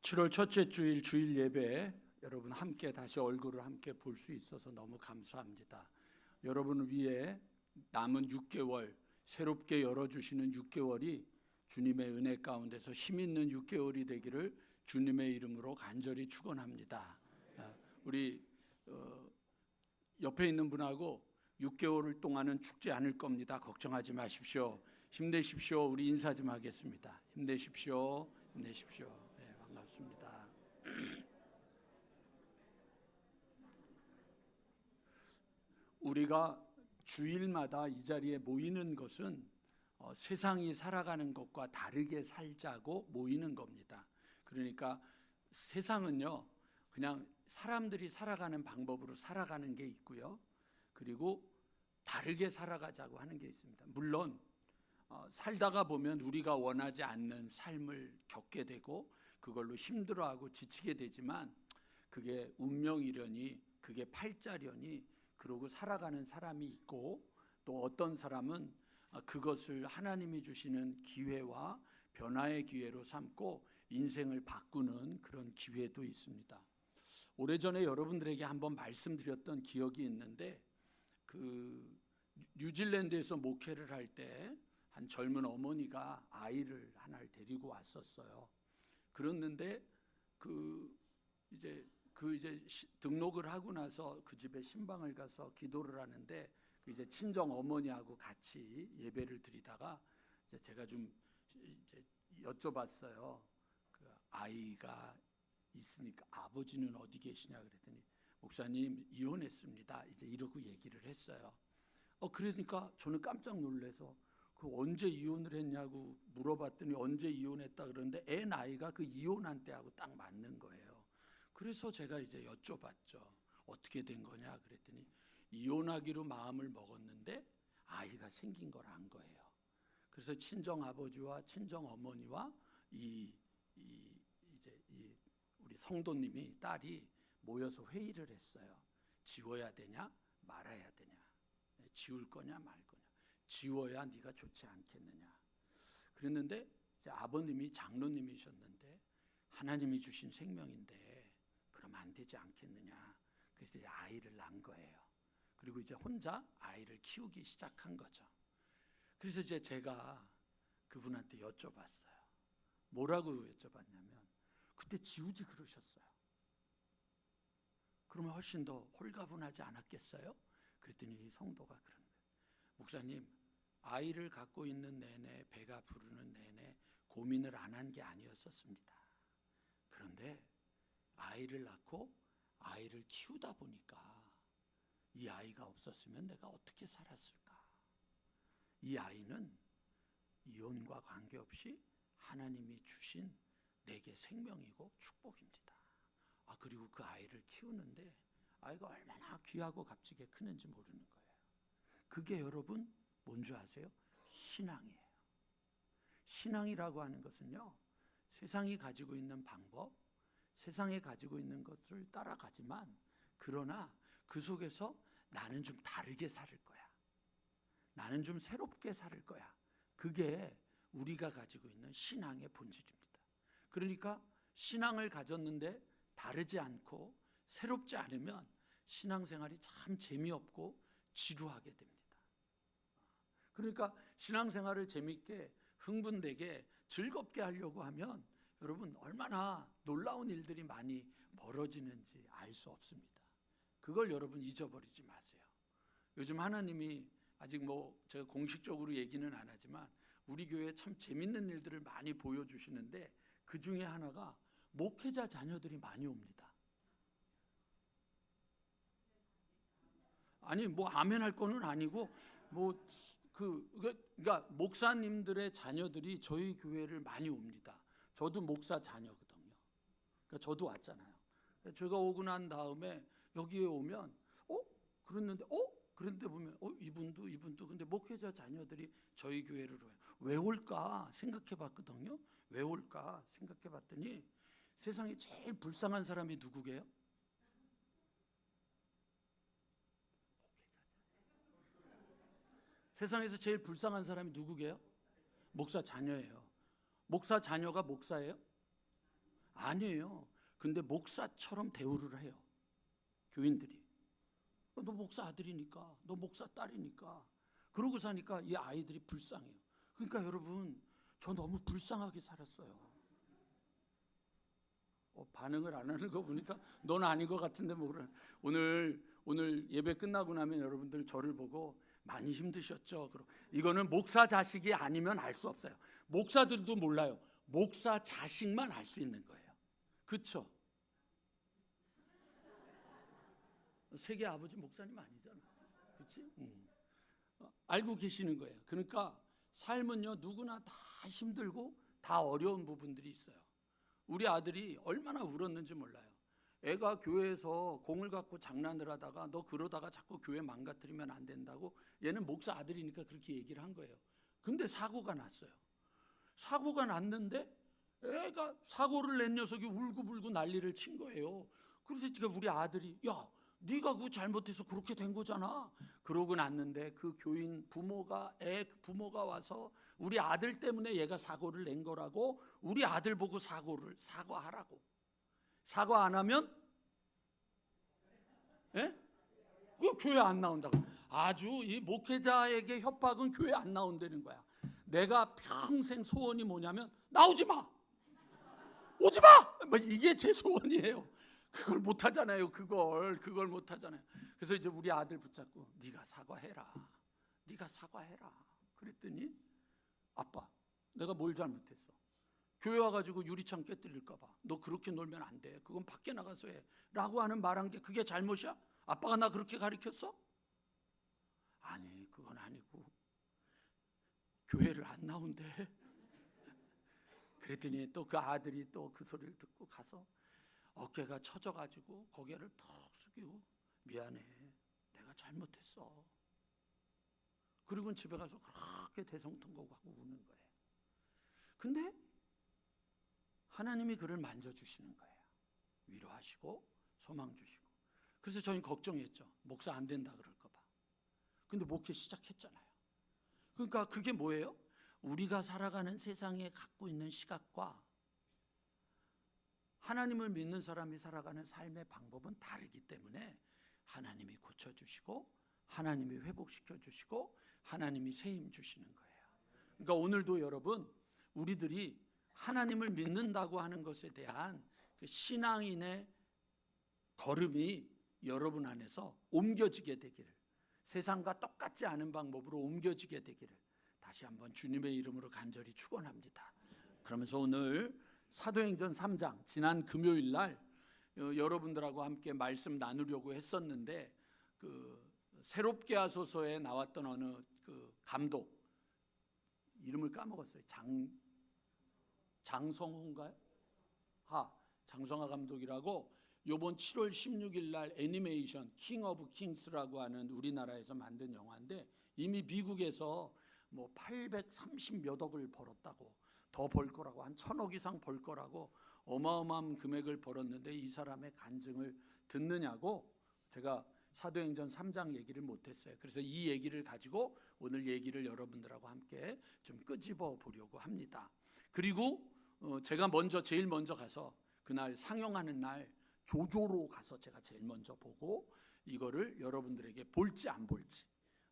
7월 첫째 주일 주일 예배 여러분 함께 다시 얼굴을 함께 볼 수 있어서 너무 감사합니다. 여러분을 위해 남은 6개월 새롭게 열어주시는 6개월이 주님의 은혜 가운데서 힘있는 6개월이 되기를 주님의 이름으로 간절히 축원합니다. 우리 옆에 있는 분하고 6개월 동안은 죽지 않을 겁니다. 걱정하지 마십시오. 힘내십시오. 우리 인사 좀 하겠습니다. 힘내십시오. 힘내십시오. 네, 반갑습니다. 우리가 주일마다 이 자리에 모이는 것은 세상이 살아가는 것과 다르게 살자고 모이는 겁니다. 그러니까 세상은요, 그냥 사람들이 살아가는 방법으로 살아가는 게 있고요. 그리고 다르게 살아가자고 하는 게 있습니다. 물론 살다가 보면 우리가 원하지 않는 삶을 겪게 되고 그걸로 힘들어하고 지치게 되지만 그게 운명이려니 그게 팔자려니 그러고 살아가는 사람이 있고, 또 어떤 사람은 그것을 하나님이 주시는 기회와 변화의 기회로 삼고 인생을 바꾸는 그런 기회도 있습니다. 오래전에 여러분들에게 한번 말씀드렸던 기억이 있는데, 그 뉴질랜드에서 목회를 할 때 한 젊은 어머니가 아이를 하나를 데리고 왔었어요. 그랬는데 이제 등록을 하고 나서 그 집에 신방을 가서 기도를 하는데, 이제 친정 어머니하고 같이 예배를 드리다가 이제 제가 좀 이제 여쭤봤어요. 그 아이가 있으니까 아버지는 어디 계시냐 그랬더니 목사님 이혼했습니다. 이제 이러고 얘기를 했어요. 그러니까 저는 깜짝 놀라서 그 언제 이혼을 했냐고 물어봤더니 언제 이혼했다 그러는데 애 나이가 그 이혼한 때하고 딱 맞는 거예요. 그래서 제가 이제 여쭤봤죠. 어떻게 된 거냐 그랬더니 이혼하기로 마음을 먹었는데 아이가 생긴 걸 안 거예요. 그래서 친정 아버지와 친정 어머니와 우리 성도님이 딸이 모여서 회의를 했어요. 지워야 되냐 말아야 되냐, 지울 거냐 말 거냐, 지워야 네가 좋지 않겠느냐. 그랬는데 이제 아버님이 장로님이셨는데 하나님이 주신 생명인데 그럼 안 되지 않겠느냐. 그래서 이제 아이를 낳은 거예요. 그리고 이제 혼자 아이를 키우기 시작한 거죠. 그래서 이제 제가 그분한테 여쭤봤어요. 뭐라고 여쭤봤냐면 그때 지우지 그러셨어요. 그러면 훨씬 더 홀가분하지 않았겠어요? 그랬더니 이 성도가 그런 거예요. 목사님, 아이를 갖고 있는 내내, 배가 부르는 내내 고민을 안 한 게 아니었었습니다. 그런데 아이를 낳고 아이를 키우다 보니까 이 아이가 없었으면 내가 어떻게 살았을까? 이 아이는 이혼과 관계없이 하나님이 주신 내게 생명이고 축복입니다. 그리고 그 아이를 키우는데 아이가 얼마나 귀하고 값지게 크는지 모르는 거예요. 그게 여러분 뭔지 아세요? 신앙이에요. 신앙이라고 하는 것은요, 세상이 가지고 있는 방법, 세상에 가지고 있는 것을 따라가지만 그러나 그 속에서 나는 좀 다르게 살 거야. 나는 좀 새롭게 살 거야. 그게 우리가 가지고 있는 신앙의 본질입니다. 그러니까 신앙을 가졌는데 다르지 않고 새롭지 않으면 신앙생활이 참 재미없고 지루하게 됩니다. 그러니까 신앙생활을 재미있게 흥분되게 즐겁게 하려고 하면 여러분 얼마나 놀라운 일들이 많이 벌어지는지 알 수 없습니다. 그걸 여러분 잊어버리지 마세요. 요즘 하나님이 아직 제가 공식적으로 얘기는 안 하지만 우리 교회에 참 재밌는 일들을 많이 보여주시는데 그 중에 하나가 목회자 자녀들이 많이 옵니다. 아니 아멘 할 거는 아니고 그러니까 목사님들의 자녀들이 저희 교회를 많이 옵니다. 저도 목사 자녀거든요. 그러니까 저도 왔잖아요. 제가 오고 난 다음에 여기에 오면 그랬는데 보면 이분도 근데 목회자 자녀들이 저희 교회를 와요. 왜 올까 생각해봤거든요. 왜 올까 생각해봤더니 세상에 제일 불쌍한 사람이 누구게요? 세상에서 제일 불쌍한 사람이 누구게요? 목사 자녀예요. 목사 자녀가 목사예요? 아니에요. 근데 목사처럼 대우를 해요. 교인들이. 너 목사 아들이니까, 너 목사 딸이니까. 그러고 사니까 이 아이들이 불쌍해요. 그러니까 여러분, 저 너무 불쌍하게 살았어요. 반응을 안 하는 거 보니까 넌 아닌 것 같은데 뭐 그래. 오늘 예배 끝나고 나면 여러분들 저를 보고 많이 힘드셨죠? 그럼 이거는 목사 자식이 아니면 알 수 없어요. 목사들도 몰라요. 목사 자식만 알 수 있는 거예요. 그렇죠? 세계 아버지 목사님 아니잖아. 그렇지? 알고 계시는 거예요. 그러니까 삶은요, 누구나 다 힘들고 다 어려운 부분들이 있어요. 우리 아들이 얼마나 울었는지 몰라요. 애가 교회에서 공을 갖고 장난을 하다가 너 그러다가 자꾸 교회 망가뜨리면 안 된다고, 얘는 목사 아들이니까 그렇게 얘기를 한 거예요. 근데 사고가 났어요. 사고가 났는데 애가, 사고를 낸 녀석이 울고불고 난리를 친 거예요. 그래서 우리 아들이, 야, 네가 그거 잘못해서 그렇게 된 거잖아. 그러고 났는데 그 교인 부모가, 애 부모가 와서 우리 아들 때문에 얘가 사고를 낸 거라고, 우리 아들 보고 사과하라고. 사과 안 하면 그 교회 안 나온다고. 아주 이 목회자에게 협박은 교회 안 나온다는 거야. 내가 평생 소원이 뭐냐면 나오지 마, 오지 마, 이게 제 소원이에요. 그걸 못 하잖아요. 그걸 못 하잖아요. 그래서 이제 우리 아들 붙잡고 네가 사과해라. 그랬더니 아빠, 내가 뭘 잘못했어? 교회 와가지고 유리창 깨뜨릴까 봐. 너 그렇게 놀면 안 돼. 그건 밖에 나가서 해. 라고 하는 말한 게 그게 잘못이야? 아빠가 나 그렇게 가르쳤어? 아니, 그건 아니고 교회를 안 나온대. 그랬더니 또 그 아들이 또 그 소리를 듣고 가서 어깨가 처져가지고 고개를 푹 숙이고 미안해, 내가 잘못했어. 그리고 집에 가서 그렇게 대성통곡하고 우는 거예요. 근데 하나님이 그를 만져주시는 거예요. 위로하시고 소망 주시고. 그래서 저희 걱정했죠. 목사 안 된다 그럴까 봐. 근데 목회 시작했잖아요. 그러니까 그게 뭐예요? 우리가 살아가는 세상에 갖고 있는 시각과 하나님을 믿는 사람이 살아가는 삶의 방법은 다르기 때문에 하나님이 고쳐주시고 하나님이 회복시켜주시고 하나님이 세임 주시는 거예요. 그러니까 오늘도 여러분, 우리들이 하나님을 믿는다고 하는 것에 대한 그 신앙인의 걸음이 여러분 안에서 옮겨지게 되기를, 세상과 똑같지 않은 방법으로 옮겨지게 되기를 다시 한번 주님의 이름으로 간절히 축원합니다. 그러면서 오늘 사도행전 3장, 지난 금요일 날 여러분들하고 함께 말씀 나누려고 했었는데 그 새롭게 하소서에 나왔던 어느 그 감독, 이름을 까먹었어요. 장성호인가요? 장성하 감독이라고 요번 7월 16일 날 애니메이션 킹 오브 킹스라고 하는 우리나라에서 만든 영화인데 이미 미국에서 뭐 830몇 억을 벌었다고, 더 벌 거라고, 한 1000억 이상 벌 거라고 어마어마한 금액을 벌었는데 이 사람의 간증을 듣느냐고 제가 사도행전 3장 얘기를 못했어요. 그래서 이 얘기를 가지고 오늘 얘기를 여러분들하고 함께 좀 끄집어 보려고 합니다. 그리고 제가 제일 먼저 가서 그날 상영하는 날 조조로 가서 제가 제일 먼저 보고 이거를 여러분들에게 볼지 안 볼지,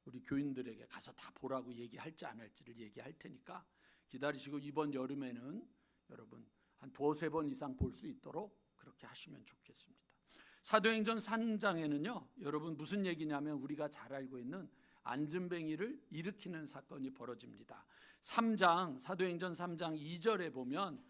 우리 교인들에게 가서 다 보라고 얘기할지 안 할지를 얘기할 테니까 기다리시고 이번 여름에는 여러분 한 2-3번 이상 볼 수 있도록 그렇게 하시면 좋겠습니다. 사도행전 3장에는요 여러분 무슨 얘기냐면 우리가 잘 알고 있는 안진뱅이를 일으키는 사건이 벌어집니다. 사도행전 3장 2절에 보면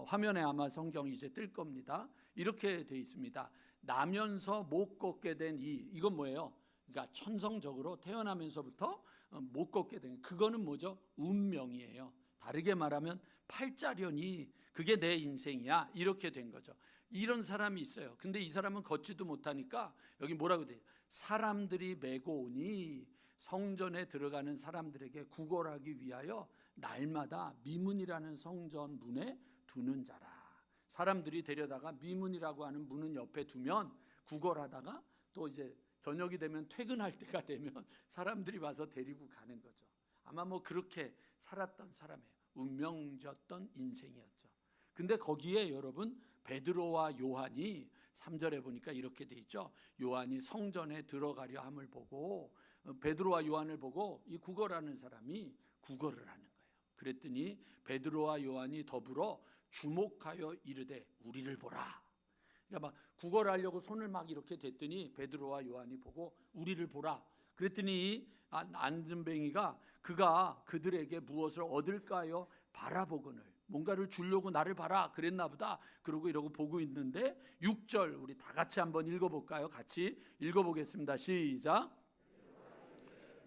화면에 아마 성경이 이제 뜰 겁니다. 이렇게 돼 있습니다. 나면서 못 걷게 된 이건 뭐예요? 그러니까 천성적으로 태어나면서부터 못 걷게 된, 그거는 뭐죠? 운명이에요. 다르게 말하면 팔자련이 그게 내 인생이야, 이렇게 된 거죠. 이런 사람이 있어요. 근데 이 사람은 걷지도 못하니까 여기 뭐라고 돼요? 사람들이 메고 오니 성전에 들어가는 사람들에게 구걸하기 위하여 날마다 미문이라는 성전 문에 두는 자라. 사람들이 데려다가 미문이라고 하는 문은 옆에 두면 구걸하다가 또 이제 저녁이 되면 퇴근할 때가 되면 사람들이 와서 데리고 가는 거죠. 아마 뭐 그렇게 살았던 사람이에요. 운명졌던 인생이었죠. 근데 거기에 여러분 베드로와 요한이 3절에 보니까 이렇게 돼 있죠. 요한이 성전에 들어가려 함을 보고 베드로와 요한을 보고 이 구걸하는 사람이 구걸을 하는 거예요. 그랬더니 베드로와 요한이 더불어 주목하여 이르되 우리를 보라. 그러니까 막 구걸하려고 손을 막 이렇게 댔더니 베드로와 요한이 보고 우리를 보라. 그랬더니 안전뱅이가 그가 그들에게 무엇을 얻을까요? 바라보거늘. 뭔가를 주려고 나를 봐라 그랬나 보다. 그러고 이러고 보고 있는데 6절 우리 다 같이 한번 읽어볼까요? 같이 읽어보겠습니다. 시작.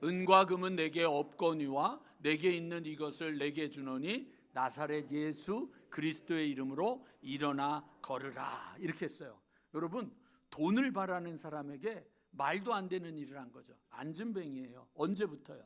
은과 금은 내게 없거니와 내게 있는 이것을 내게 주노니 나사렛 예수 그리스도의 이름으로 일어나 걸으라. 이렇게 했어요. 여러분, 돈을 바라는 사람에게 말도 안 되는 일을 한 거죠. 안진뱅이에요. 언제부터요?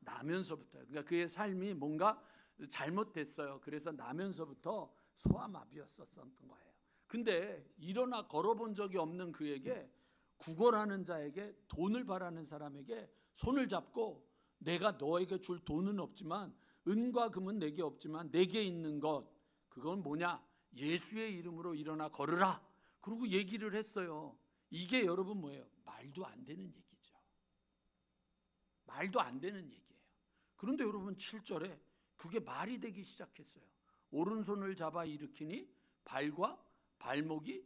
나면서부터요. 그러니까 그의 삶이 뭔가 잘못됐어요. 그래서 나면서부터 소아마비였었던 거예요. 근데 일어나 걸어본 적이 없는 그에게 구걸하는 자에게 돈을 바라는 사람에게 손을 잡고 내가 너에게 줄 돈은 없지만 은과 금은 내게 없지만 내게 있는 것 그건 뭐냐? 예수의 이름으로 일어나 걸으라. 그리고 얘기를 했어요. 이게 여러분 뭐예요? 말도 안 되는 얘기죠. 말도 안 되는 얘기예요. 그런데 여러분 7절에 그게 말이 되기 시작했어요. 오른손을 잡아 일으키니 발과 발목이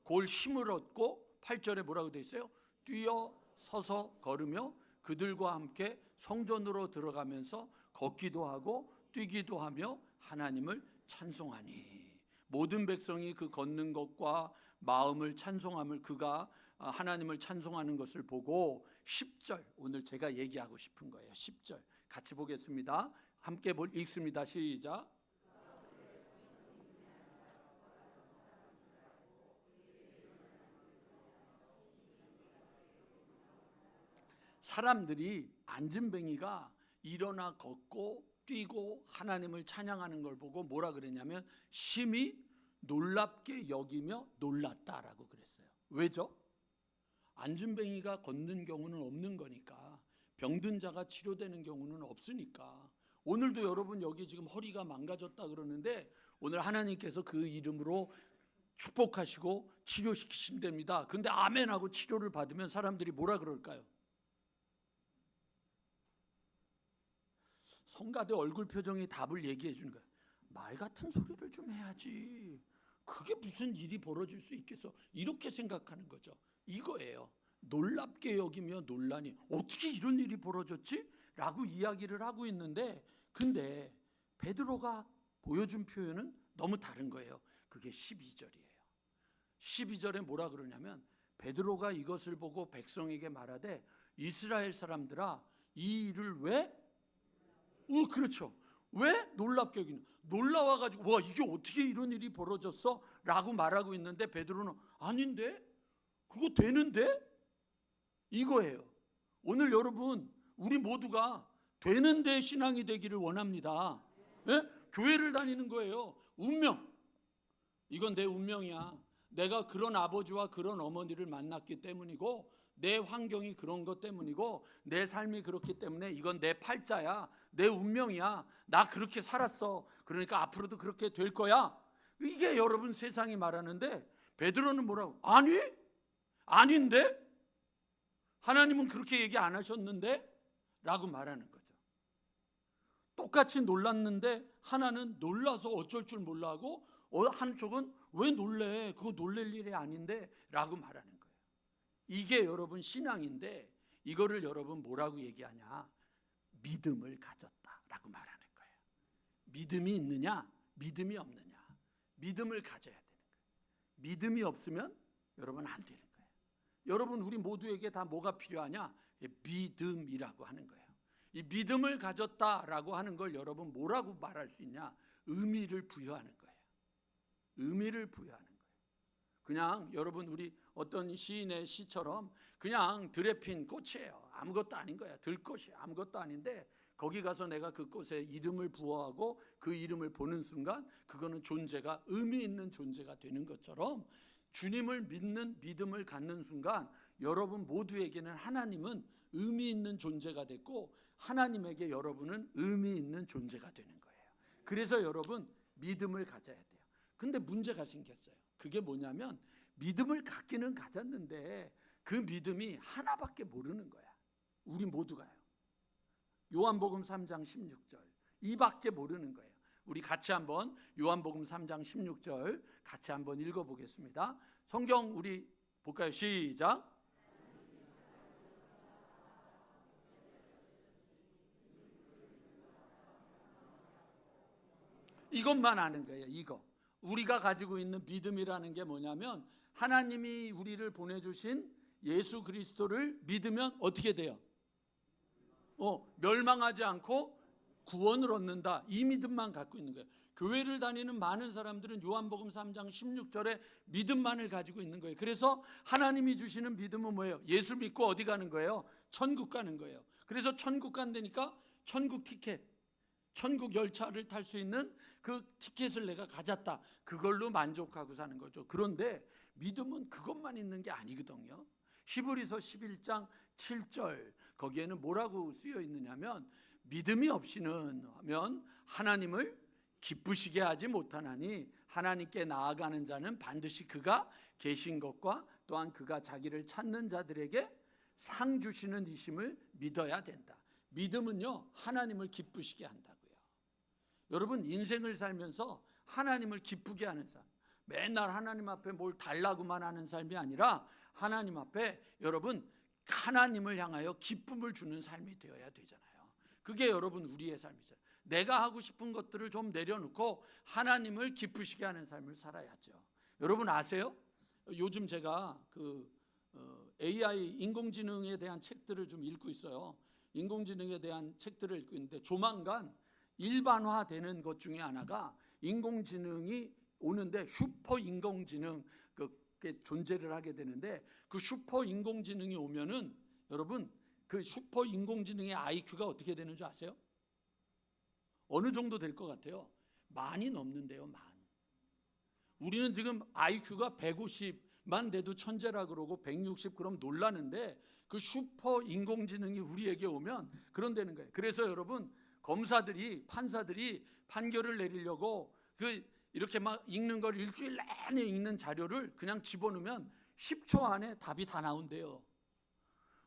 골 힘을 얻고 8절에 뭐라고 돼 있어요? 뛰어 서서 걸으며 그들과 함께 성전으로 들어가면서 걷기도 하고 뛰기도 하며 하나님을 찬송하니. 모든 백성이 그 걷는 것과 마음을 찬송함을 그가 하나님을 찬송하는 것을 보고 10절 오늘 제가 얘기하고 싶은 거예요. 10절 같이 보겠습니다. 함께 읽습니다. 시작. 사람들이 안진뱅이가 일어나 걷고 뛰고 하나님을 찬양하는 걸 보고 뭐라 그랬냐면 심히 놀랍게 여기며 놀랐다라고 그랬어요. 왜죠? 안진뱅이가 걷는 경우는 없는 거니까, 병든 자가 치료되는 경우는 없으니까. 오늘도 여러분 여기 지금 허리가 망가졌다 그러는데 오늘 하나님께서 그 이름으로 축복하시고 치료시키시면 됩니다. 근데 아멘하고 치료를 받으면 사람들이 뭐라 그럴까요? 성가대 얼굴 표정이 답을 얘기해 주는 거야. 말 같은 소리를 좀 해야지. 그게 무슨 일이 벌어질 수 있겠어? 이렇게 생각하는 거죠. 이거예요. 놀랍게 여기며 놀라니 어떻게 이런 일이 벌어졌지? 라고 이야기를 하고 있는데 근데 베드로가 보여준 표현은 너무 다른 거예요. 그게 12절이에요. 12절에 뭐라 그러냐면 베드로가 이것을 보고 백성에게 말하되 이스라엘 사람들아 이 일을 왜? 그렇죠. 왜 놀랍게 여기는? 놀라워가지고 와 이게 어떻게 이런 일이 벌어졌어? 라고 말하고 있는데 베드로는 아닌데? 그거 되는데? 이거예요. 오늘 여러분 우리 모두가 되는데 신앙이 되기를 원합니다. 예? 교회를 다니는 거예요. 운명. 이건 내 운명이야. 내가 그런 아버지와 그런 어머니를 만났기 때문이고 내 환경이 그런 것 때문이고 내 삶이 그렇기 때문에 이건 내 팔자야. 내 운명이야. 나 그렇게 살았어. 그러니까 앞으로도 그렇게 될 거야. 이게 여러분 세상이 말하는데 베드로는 뭐라고? 아니? 아닌데? 하나님은 그렇게 얘기 안 하셨는데? 라고 말하는 거죠. 똑같이 놀랐는데 하나는 놀라서 어쩔 줄 몰라 하고 한쪽은 왜 놀래? 그거 놀랄 일이 아닌데? 라고 말하는 거예요. 이게 여러분 신앙인데 이거를 여러분 뭐라고 얘기하냐? 믿음을 가졌다라고 말하는 거예요. 믿음이 있느냐? 믿음이 없느냐? 믿음을 가져야 되는 거예요. 믿음이 없으면 여러분 안 되는 거예요. 여러분 우리 모두에게 다 뭐가 필요하냐? 믿음이라고 하는 거예요. 이 믿음을 가졌다라고 하는 걸 여러분 뭐라고 말할 수 있냐? 의미를 부여하는 거예요. 의미를 부여하는 거예요. 그냥 여러분 우리 어떤 시인의 시처럼 그냥 들에 핀 꽃이에요. 아무것도 아닌 거야. 들꽃이 아무것도 아닌데 거기 가서 내가 그 꽃에 이름을 부여하고 그 이름을 보는 순간 그거는 존재가 의미 있는 존재가 되는 것처럼 주님을 믿는 믿음을 갖는 순간 여러분 모두에게는 하나님은 의미 있는 존재가 됐고 하나님에게 여러분은 의미 있는 존재가 되는 거예요. 그래서 여러분 믿음을 가져야 돼요. 근데 문제가 생겼어요. 그게 뭐냐면 믿음을 갖기는 가졌는데 그 믿음이 하나밖에 모르는 거야. 우리 모두가요. 요한복음 3장 16절 이밖에 모르는 거예요. 우리 같이 한번 요한복음 3장 16절 같이 한번 읽어보겠습니다. 성경 우리 볼까요? 시작. 이것만 아는 거예요. 이거 우리가 가지고 있는 믿음이라는 게 뭐냐면 하나님이 우리를 보내주신 예수 그리스도를 믿으면 어떻게 돼요? 멸망하지 않고 구원을 얻는다. 이 믿음만 갖고 있는 거예요. 교회를 다니는 많은 사람들은 요한복음 3장 16절에 믿음만을 가지고 있는 거예요. 그래서 하나님이 주시는 믿음은 뭐예요? 예수 믿고 어디 가는 거예요? 천국 가는 거예요. 그래서 천국 간다니까 천국 티켓, 천국 열차를 탈 수 있는 그 티켓을 내가 가졌다. 그걸로 만족하고 사는 거죠. 그런데 믿음은 그것만 있는 게 아니거든요. 히브리서 11장 7절 거기에는 뭐라고 쓰여 있느냐면 믿음이 없이는 하면 하나님을 기쁘시게 하지 못하나니 하나님께 나아가는 자는 반드시 그가 계신 것과 또한 그가 자기를 찾는 자들에게 상 주시는 이심을 믿어야 된다. 믿음은요 하나님을 기쁘시게 한다고요. 여러분 인생을 살면서 하나님을 기쁘게 하는 삶, 맨날 하나님 앞에 뭘 달라고만 하는 삶이 아니라 하나님 앞에 여러분 하나님을 향하여 기쁨을 주는 삶이 되어야 되잖아요. 그게 여러분 우리의 삶이잖아요. 내가 하고 싶은 것들을 좀 내려놓고 하나님을 기쁘시게 하는 삶을 살아야죠. 여러분 아세요? 요즘 제가 AI 인공지능에 대한 책들을 좀 읽고 있어요. 인공지능에 대한 책들을 읽고 있는데 조만간 일반화되는 것 중에 하나가 인공지능이 오는데 슈퍼 인공지능 그게 존재를 하게 되는데 그 슈퍼 인공지능이 오면은 여러분 그 슈퍼 인공지능의 IQ가 어떻게 되는 줄 아세요? 어느 정도 될 것 같아요? 만이 넘는데요. 만. 우리는 지금 IQ가 150만 돼도 천재라 그러고 160 그럼 놀라는데 그 슈퍼 인공지능이 우리에게 오면 그런 되는 거예요. 그래서 여러분 검사들이 판사들이 판결을 내리려고 이렇게 막 읽는 걸 일주일 내내 읽는 자료를 그냥 집어넣으면 10초 안에 답이 다 나온대요.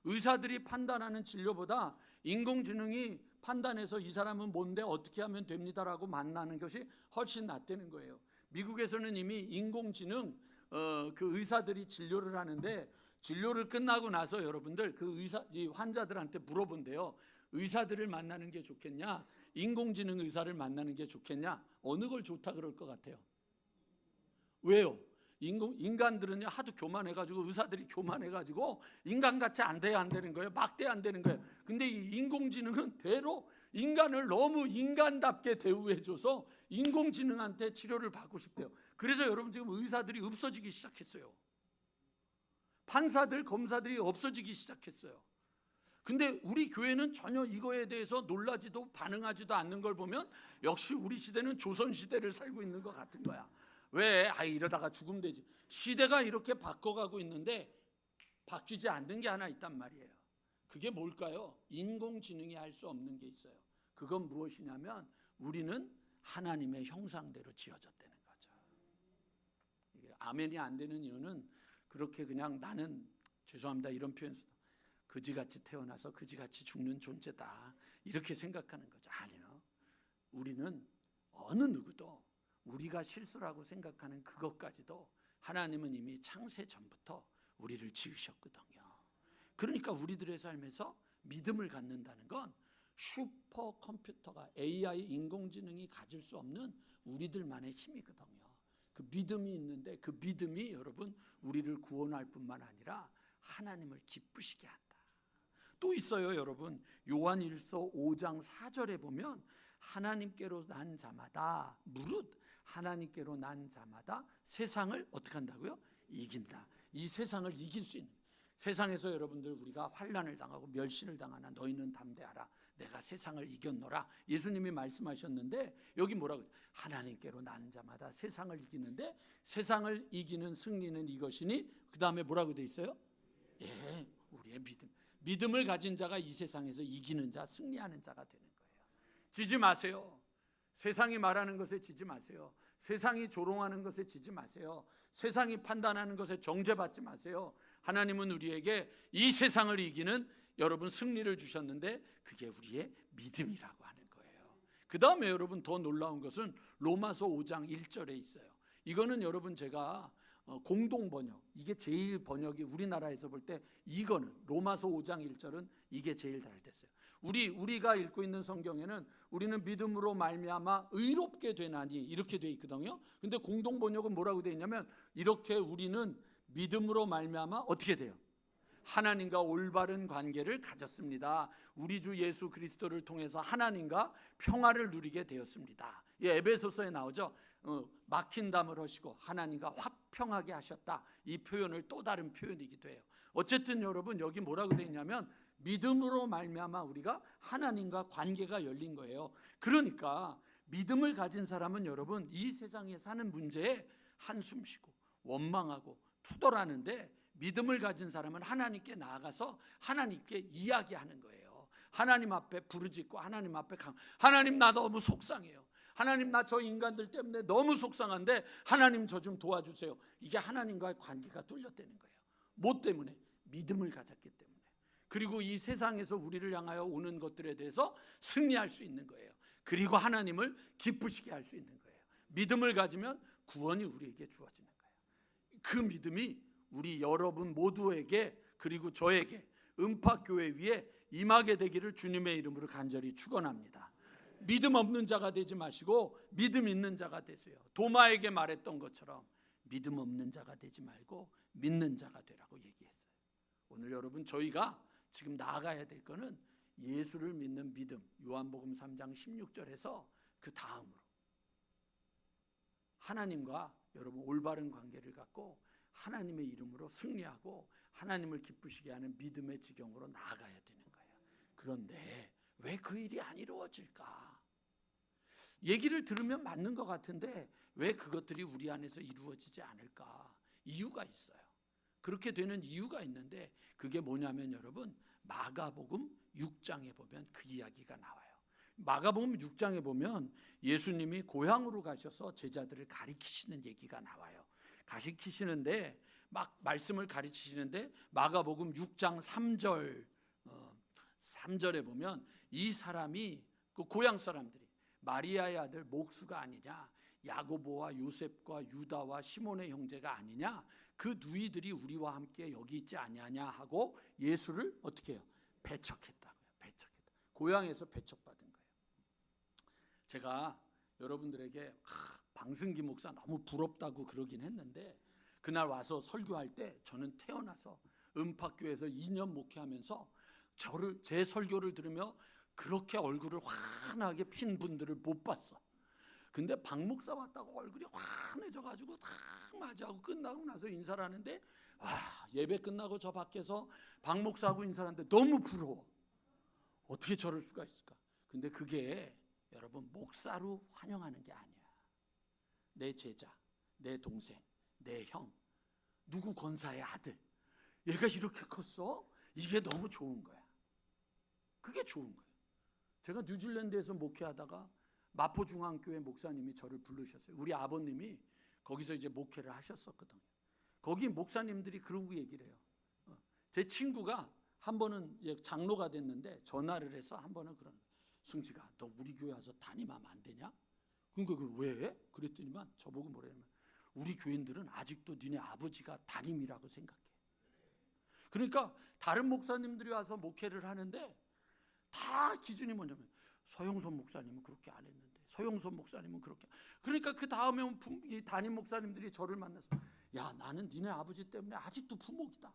의사들이 판단하는 진료보다 인공지능이 판단해서 이 사람은 뭔데 어떻게 하면 됩니다라고 만나는 것이 훨씬 낫다는 거예요. 미국에서는 이미 인공지능 그 의사들이 진료를 하는데 진료를 끝나고 나서 여러분들 이 환자들한테 물어본대요. 의사들을 만나는 게 좋겠냐? 인공지능 의사를 만나는 게 좋겠냐? 어느 걸 좋다 그럴 것 같아요? 왜요? 인간들은 하도 교만해가지고 의사들이 교만해가지고 인간같이 안 돼야 안 되는 거예요. 막대 안 되는 거예요. 근데 이 인공지능은 대로 인간을 너무 인간답게 대우해줘서 인공지능한테 치료를 받고 싶대요. 그래서 여러분 지금 의사들이 없어지기 시작했어요. 판사들, 검사들이 없어지기 시작했어요. 근데 우리 교회는 전혀 이거에 대해서 놀라지도 반응하지도 않는 걸 보면 역시 우리 시대는 조선시대를 살고 있는 것 같은 거야. 왜? 이러다가 죽으면 되지. 시대가 이렇게 바꿔가고 있는데 바뀌지 않는 게 하나 있단 말이에요. 그게 뭘까요? 인공지능이 할 수 없는 게 있어요. 그건 무엇이냐면 우리는 하나님의 형상대로 지어졌다는 거죠. 이게 아멘이 안 되는 이유는 그렇게 그냥 나는 죄송합니다 이런 표현 쓰다 그지같이 태어나서 그지같이 죽는 존재다 이렇게 생각하는 거죠. 아니요. 우리는 어느 누구도 우리가 실수라고 생각하는 그것까지도 하나님은 이미 창세 전부터 우리를 지으셨거든요. 그러니까 우리들의 삶에서 믿음을 갖는다는 건 슈퍼컴퓨터가 AI 인공지능이 가질 수 없는 우리들만의 힘이거든요. 그 믿음이 있는데 그 믿음이 여러분 우리를 구원할 뿐만 아니라 하나님을 기쁘시게 한다. 또 있어요 여러분. 요한일서 5장 4절에 보면 하나님께로 난 자마다 무릇 하나님께로 난 자마다 세상을 어떻게 한다고요? 이긴다. 이 세상을 이길 수 있는 세상에서 여러분들 우리가 환난을 당하고 멸시를 당하나 너희는 담대하라. 내가 세상을 이겼노라. 예수님이 말씀하셨는데 여기 뭐라고 하나님께로 난 자마다 세상을 이기는데 세상을 이기는 승리는 이것이니 그 다음에 뭐라고 돼 있어요? 예, 우리의 믿음을 가진 자가 이 세상에서 이기는 자, 승리하는 자가 되는 거예요. 지지 마세요. 세상이 말하는 것에 지지 마세요. 세상이 조롱하는 것에 지지 마세요. 세상이 판단하는 것에 정죄받지 마세요. 하나님은 우리에게 이 세상을 이기는 여러분 승리를 주셨는데 그게 우리의 믿음이라고 하는 거예요. 그 다음에 여러분 더 놀라운 것은 로마서 5장 1절에 있어요. 이거는 여러분 제가 공동 번역, 이게 제일 번역이 우리나라에서 볼 때 이거는 로마서 5장 1절은 이게 제일 잘 됐어요. 우리가 읽고 있는 성경에는 우리는 믿음으로 말미암아 의롭게 되나니 이렇게 돼 있거든요. 근데 공동 번역은 뭐라고 돼 있냐면 이렇게 우리는 믿음으로 말미암아 어떻게 돼요? 하나님과 올바른 관계를 가졌습니다. 우리 주 예수 그리스도를 통해서 하나님과 평화를 누리게 되었습니다. 에베소서에 나오죠. 막힌 담을 하시고 하나님과 화평하게 하셨다. 이 표현을 또 다른 표현이기도 해요. 어쨌든 여러분 여기 뭐라고 되어 있냐면 믿음으로 말미암아 우리가 하나님과 관계가 열린 거예요. 그러니까 믿음을 가진 사람은 여러분 이 세상에 사는 문제에 한숨 쉬고 원망하고 투덜하는데 믿음을 가진 사람은 하나님께 나아가서 하나님께 이야기하는 거예요. 하나님 앞에 부르짖고 하나님 앞에 하나님 나 너무 속상해요. 하나님 나 저 인간들 때문에 너무 속상한데 하나님 저 좀 도와주세요. 이게 하나님과의 관계가 뚫렸다는 거예요. 뭐 때문에? 믿음을 가졌기 때문에. 그리고 이 세상에서 우리를 향하여 오는 것들에 대해서 승리할 수 있는 거예요. 그리고 하나님을 기쁘시게 할 수 있는 거예요. 믿음을 가지면 구원이 우리에게 주어지는 거예요. 그 믿음이 우리 여러분 모두에게 그리고 저에게 음팍교회 위에 임하게 되기를 주님의 이름으로 간절히 축원합니다. 믿음 없는 자가 되지 마시고 믿음 있는 자가 되세요. 도마에게 말했던 것처럼 믿음 없는 자가 되지 말고 믿는 자가 되라고 얘기했어요. 오늘 여러분 저희가 지금 나아가야 될 거는 예수를 믿는 믿음. 요한복음 3장 16절에서 그 다음으로 하나님과 여러분 올바른 관계를 갖고 하나님의 이름으로 승리하고 하나님을 기쁘시게 하는 믿음의 지경으로 나아가야 되는 거예요. 그런데 왜 그 일이 안 이루어질까? 얘기를 들으면 맞는 것 같은데 왜 그것들이 우리 안에서 이루어지지 않을까? 이유가 있어요. 그렇게 되는 이유가 있는데 그게 뭐냐면 여러분 마가복음 6장에 보면 그 이야기가 나와요. 마가복음 6장에 보면 예수님이 고향으로 가셔서 제자들을 가리키시는 얘기가 나와요. 가리키시는데 막 말씀을 가르치시는데 마가복음 6장 3절에 보면 이 사람이 그 고향 사람들이 마리아의 아들 목수가 아니냐, 야고보와 요셉과 유다와 시몬의 형제가 아니냐, 그 누이들이 우리와 함께 여기 있지 아니하냐 하고 예수를 어떻게 해요? 배척했다고요. 배척했다. 고향에서 배척받은 거예요. 제가 여러분들에게 방승기 목사 너무 부럽다고 그러긴 했는데 그날 와서 설교할 때 저는 태어나서 음팍교회에서 2년 목회하면서 제 설교를 들으며 그렇게 얼굴을 환하게 핀 분들을 못 봤어. 근데 박 목사 왔다고 얼굴이 환해져가지고 딱 맞이하고 끝나고 나서 인사를 하는데 예배 끝나고 저 밖에서 박 목사하고 인사하는데 너무 부러워. 어떻게 저럴 수가 있을까? 근데 그게 여러분 목사로 환영하는 게 아니야. 내 제자, 내 동생, 내 형, 누구 권사의 아들, 얘가 이렇게 컸어? 이게 너무 좋은 거야. 그게 좋은 거야. 제가 뉴질랜드에서 목회하다가 마포중앙교회 목사님이 저를 부르셨어요. 우리 아버님이 거기서 이제 목회를 하셨었거든요. 거기 목사님들이 그러고 얘기를 해요. 제 친구가 한 번은 이제 장로가 됐는데 전화를 해서 한 번은 그러는 거예요. 승지가 너 우리 교회 와서 담임하면 안 되냐? 그러니까 왜? 그랬더니만 저보고 뭐냐면 우리 교인들은 아직도 니네 아버지가 담임이라고 생각해. 그러니까 다른 목사님들이 와서 목회를 하는데 다 기준이 뭐냐면 서영선 목사님은 그렇게 안 했는데 서영선 목사님은 그렇게. 그러니까 그 다음에 이 담임 목사님들이 저를 만나서 야 나는 니네 아버지 때문에 아직도 부목이다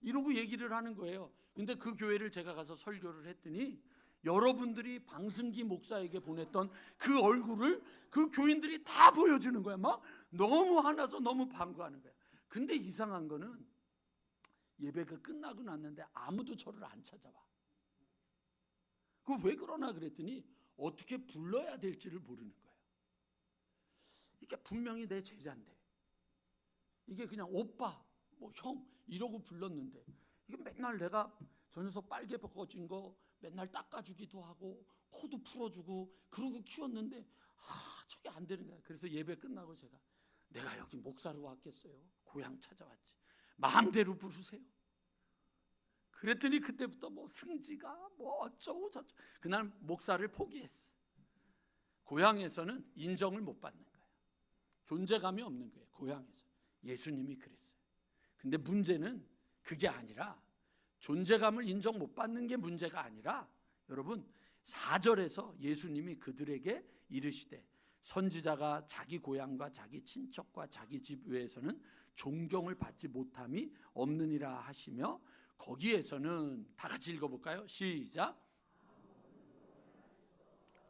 이러고 얘기를 하는 거예요. 근데 그 교회를 제가 가서 설교를 했더니 여러분들이 방승기 목사에게 보냈던 그 얼굴을 그 교인들이 다 보여주는 거야. 막 너무 화나서 너무 반가워하는 거야. 근데 이상한 거는 예배가 끝나고 났는데 아무도 저를 안 찾아와. 그 왜 그러나 그랬더니 어떻게 불러야 될지를 모르는 거예요. 이게 분명히 내 제자인데 이게 그냥 오빠, 뭐 형 이러고 불렀는데 이게 맨날 내가 저 녀석 빨개 벗겨진 거 맨날 닦아주기도 하고 코도 풀어주고 그러고 키웠는데 저게 안 되는 거야. 그래서 예배 끝나고 제가 내가 여기 목사로 왔겠어요? 고향 찾아왔지. 마음대로 부르세요. 그랬더니 그때부터 뭐 승지가 뭐 어쩌고 저쩌고. 그날 목사를 포기했어. 고향에서는 인정을 못 받는 거예요. 존재감이 없는 거예요. 고향에서. 예수님이 그랬어요. 근데 문제는 그게 아니라, 존재감을 인정 못 받는 게 문제가 아니라, 여러분 4절에서 예수님이 그들에게 이르시되 선지자가 자기 고향과 자기 친척과 자기 집 외에서는 존경을 받지 못함이 없느니라 하시며, 거기에서는 다 같이 읽어볼까요? 시작.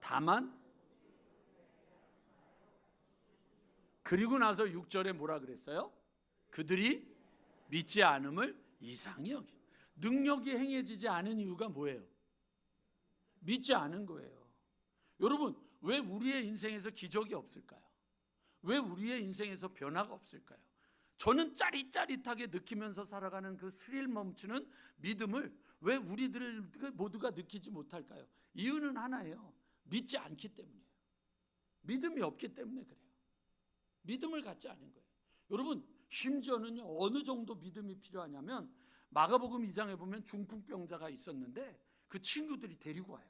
다만, 그리고 나서 6절에 뭐라 그랬어요? 그들이 믿지 않음을 이상히 여기. 능력이 행해지지 않은 이유가 뭐예요? 믿지 않은 거예요. 여러분, 왜 우리의 인생에서 기적이 없을까요? 왜 우리의 인생에서 변화가 없을까요? 저는 짜릿짜릿하게 느끼면서 살아가는 그 스릴 멈추는 믿음을 왜 우리들 모두가 느끼지 못할까요? 이유는 하나예요. 믿지 않기 때문이에요. 믿음이 없기 때문에 그래요. 믿음을 갖지 않은 거예요. 여러분, 심지어는요, 어느 정도 믿음이 필요하냐면, 마가복음 2장에 보면 중풍병자가 있었는데 그 친구들이 데리고 와요.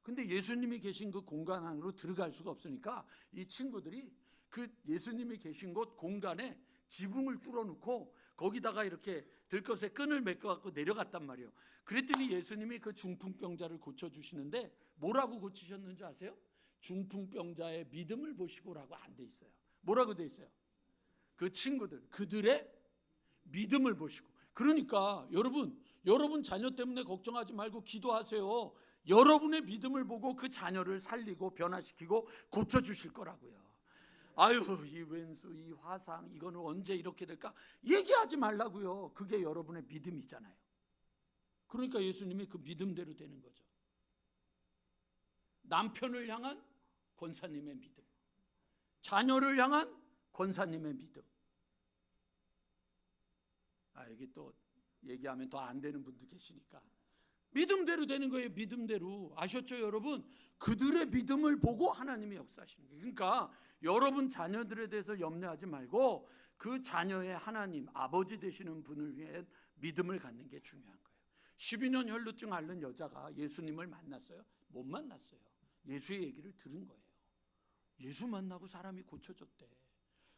근데 예수님이 계신 그 공간 안으로 들어갈 수가 없으니까 이 친구들이 그 예수님이 계신 곳 공간에 지붕을 뚫어놓고 거기다가 이렇게 들것에 끈을 묶어갖고 내려갔단 말이에요. 그랬더니 예수님이 그 중풍병자를 고쳐주시는데 뭐라고 고치셨는지 아세요? 중풍병자의 믿음을 보시고라고 안 돼 있어요. 뭐라고 돼 있어요? 그 친구들, 그들의 믿음을 보시고. 그러니까 여러분 자녀 때문에 걱정하지 말고 기도하세요. 여러분의 믿음을 보고 그 자녀를 살리고 변화시키고 고쳐주실 거라고요. 아유, 이 왼수, 이 화상, 이거는 언제 이렇게 될까? 얘기하지 말라고요. 그게 여러분의 믿음이잖아요. 그러니까 예수님이 그 믿음대로 되는 거죠. 남편을 향한 권사님의 믿음, 자녀를 향한 권사님의 믿음. 여기 또 얘기하면 더 안 되는 분도 계시니까 믿음대로 되는 거예요. 믿음대로. 아셨죠, 여러분? 그들의 믿음을 보고 하나님이 역사하시는 거예요. 그러니까 여러분 자녀들에 대해서 염려하지 말고 그 자녀의 하나님, 아버지 되시는 분을 위해 믿음을 갖는 게 중요한 거예요. 12년 혈루증 앓는 여자가 예수님을 만났어요? 못 만났어요. 예수의 얘기를 들은 거예요. 예수 만나고 사람이 고쳐졌대.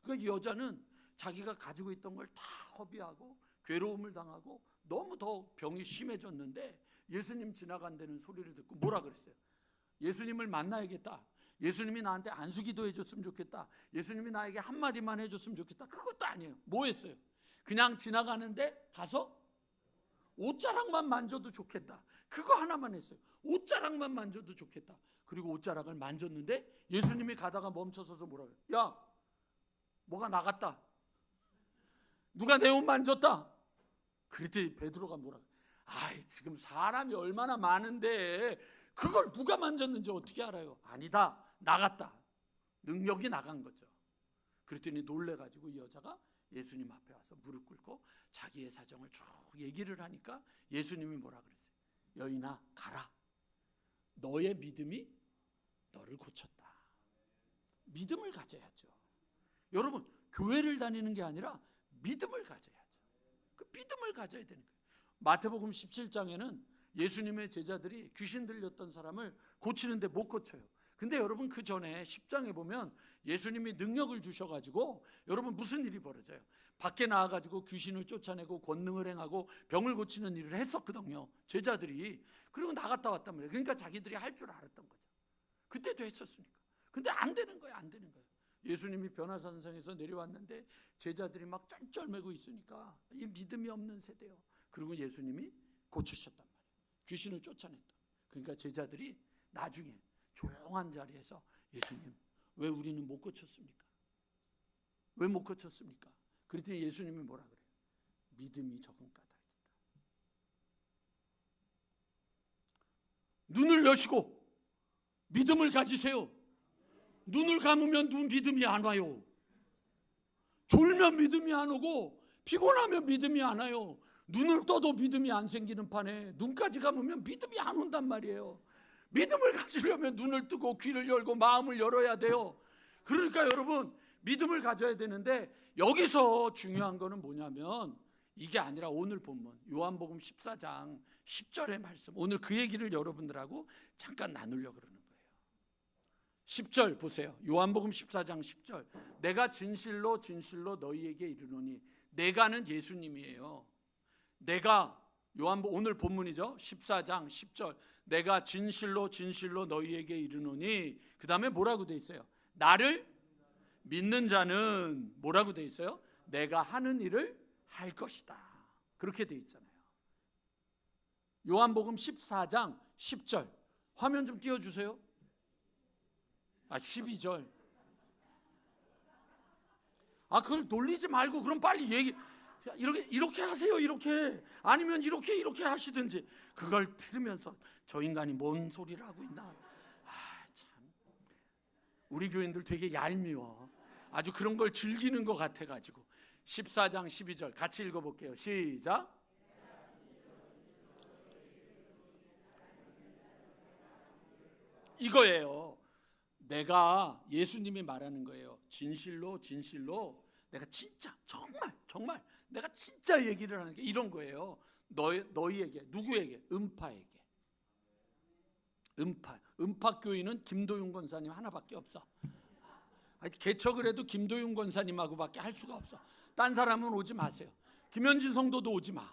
그러니까 이 여자는 자기가 가지고 있던 걸 다 허비하고 괴로움을 당하고 너무 더 병이 심해졌는데 예수님 지나간다는 소리를 듣고 뭐라 그랬어요? 예수님을 만나야겠다. 예수님이 나한테 안수기도 해줬으면 좋겠다. 예수님이 나에게 한마디만 해줬으면 좋겠다. 그것도 아니에요. 뭐 했어요? 그냥 지나가는데 가서 옷자락만 만져도 좋겠다. 그거 하나만 했어요. 옷자락만 만져도 좋겠다. 그리고 옷자락을 만졌는데 예수님이 가다가 멈춰서서 뭐라 그래요? 야, 뭐가 나갔다. 누가 내 옷 만졌다. 그랬더니 베드로가 뭐라 그래요? 지금 사람이 얼마나 많은데 그걸 누가 만졌는지 어떻게 알아요? 아니다, 나갔다. 능력이 나간 거죠. 그랬더니 놀래가지고 이 여자가 예수님 앞에 와서 무릎 꿇고 자기의 사정을 쭉 얘기를 하니까 예수님이 뭐라 그랬어요? 여인아, 가라. 너의 믿음이 너를 고쳤다. 믿음을 가져야죠. 여러분, 교회를 다니는 게 아니라 믿음을 가져야죠. 그 믿음을 가져야 되는 거예요. 마태복음 17장에는 예수님의 제자들이 귀신 들렸던 사람을 고치는데 못 고쳐요. 근데 여러분, 그 전에 10장에 보면 예수님이 능력을 주셔가지고 여러분 무슨 일이 벌어져요? 밖에 나와가지고 귀신을 쫓아내고 권능을 행하고 병을 고치는 일을 했었거든요, 제자들이. 그리고 나갔다 왔단 말이에요. 그러니까 자기들이 할 줄 알았던 거죠. 그때도 했었으니까. 근데 안 되는 거예요. 안 되는 거예요. 예수님이 변화산성에서 내려왔는데 제자들이 막 쩔쩔매고 있으니까 이 믿음이 없는 세대요. 그리고 예수님이 고치셨단 말이에요. 귀신을 쫓아냈다. 그러니까 제자들이 나중에 조용한 자리에서 예수님, 왜 우리는 못 고쳤습니까? 왜 못 고쳤습니까? 그랬더니 예수님이 뭐라 그래요? 믿음이 적은 까닭이다. 눈을 여시고 믿음을 가지세요. 눈을 감으면 믿음이 안 와요. 졸면 믿음이 안 오고 피곤하면 믿음이 안 와요. 눈을 떠도 믿음이 안 생기는 판에 눈까지 감으면 믿음이 안 온단 말이에요. 믿음을 가지려면 눈을 뜨고 귀를 열고 마음을 열어야 돼요. 그러니까 여러분, 믿음을 가져야 되는데 여기서 중요한 거는 뭐냐면 이게 아니라 오늘 본문 요한복음 14장 10절의 말씀, 오늘 그 얘기를 여러분들하고 잠깐 나누려고 그러는 거예요. 10절 보세요. 요한복음 14장 10절. 내가 진실로 진실로 너희에게 이르노니, 내가는 예수님이에요. 내가, 오늘 본문이죠. 14장 10절. 내가 진실로 진실로 너희에게 이르노니, 그 다음에 뭐라고 돼 있어요? 나를 믿는 자는 뭐라고 돼 있어요? 내가 하는 일을 할 것이다. 그렇게 돼 있잖아요. 요한복음 14장 10절. 화면 좀 띄워주세요. 12절. 그걸 놀리지 말고 그럼 빨리 이렇게 하세요. 이렇게. 아니면 이렇게 하시든지. 그걸 들으면서 저 인간이 뭔 소리를 하고 있나. 참. 우리 교인들 되게 얄미워. 아주 그런 걸 즐기는 것 같아가지고. 14장 12절 같이 읽어볼게요. 시작. 이거예요. 내가, 예수님이 말하는 거예요. 진실로 진실로 내가 진짜 정말 내가 진짜 얘기를 하는 게 이런 거예요. 너희에게, 누구에게? 음파에게. 음파교인은 김도윤 권사님 하나밖에 없어. 개척을 해도 김도윤 권사님하고밖에 할 수가 없어. 딴 사람은 오지 마세요. 김현진 성도도 오지 마.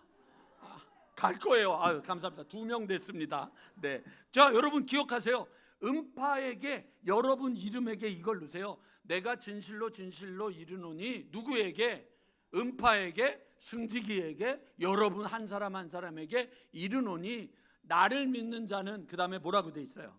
갈 거예요. 감사합니다. 2명 됐습니다. 네. 자, 여러분 기억하세요. 음파에게, 여러분 이름에게 이걸 넣으세요. 내가 진실로 진실로 이르노니, 누구에게? 음파에게, 승지기에게, 여러분 한 사람 한 사람에게 이르노니, 나를 믿는 자는, 그 다음에 뭐라고 돼 있어요?